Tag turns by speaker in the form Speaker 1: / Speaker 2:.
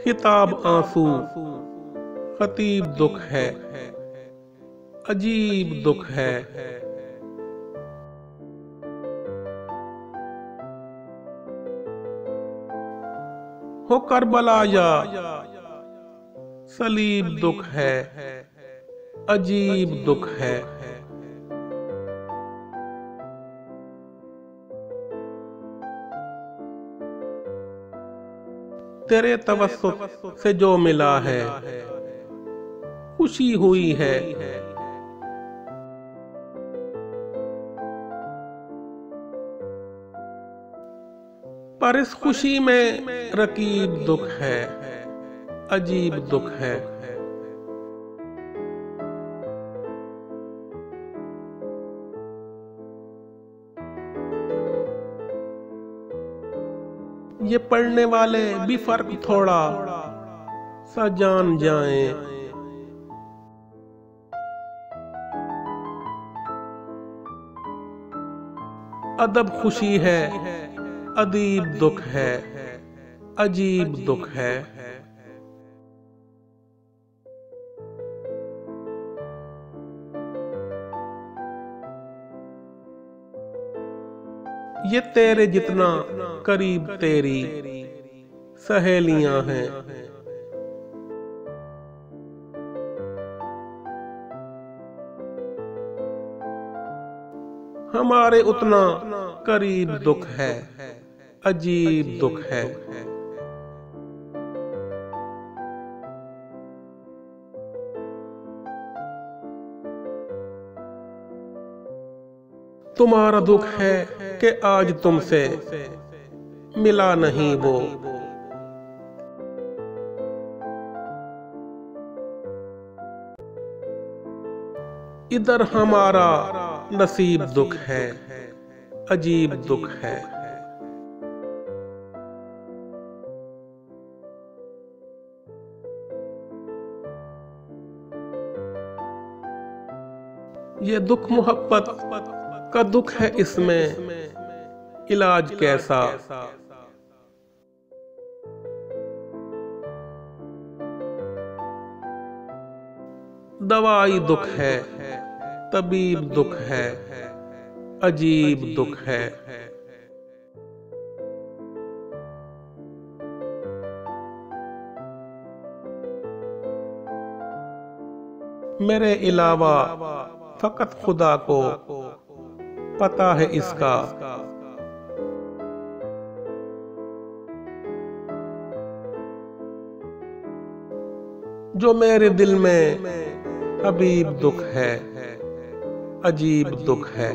Speaker 1: खिताब आंसू, खतीब दुख है, अजीब दुख है। हो करबला या सलीब दुख है, अजीब दुख है। तेरे तवस्सुत से जो मिला है, खुशी हुई है। पर इस खुशी में रकीब दुख है, अजीब दुख है। ये पढ़ने वाले भी फर्क थोड़ा सा जान जाएं। अदब खुशी है, अदीब दुख है, अजीब दुख है। ये तेरे जितना करीब तेरी सहेलियां हैं। हमारे उतना करीब दुख है, अजीब दुख है। तुम्हारा दुख है कि आज तुमसे मिला नहीं वो। इधर हमारा नसीब दुख है, अजीब दुख है। ये दुख मोहब्बत का दुख है, इसमें इलाज कैसा। दवाई दुख है, तबीब दुख है, अजीब दुख है। मेरे अलावा फकत खुदा को पता है इसका। जो मेरे दिल में हबीब दुख है, अजीब दुख है।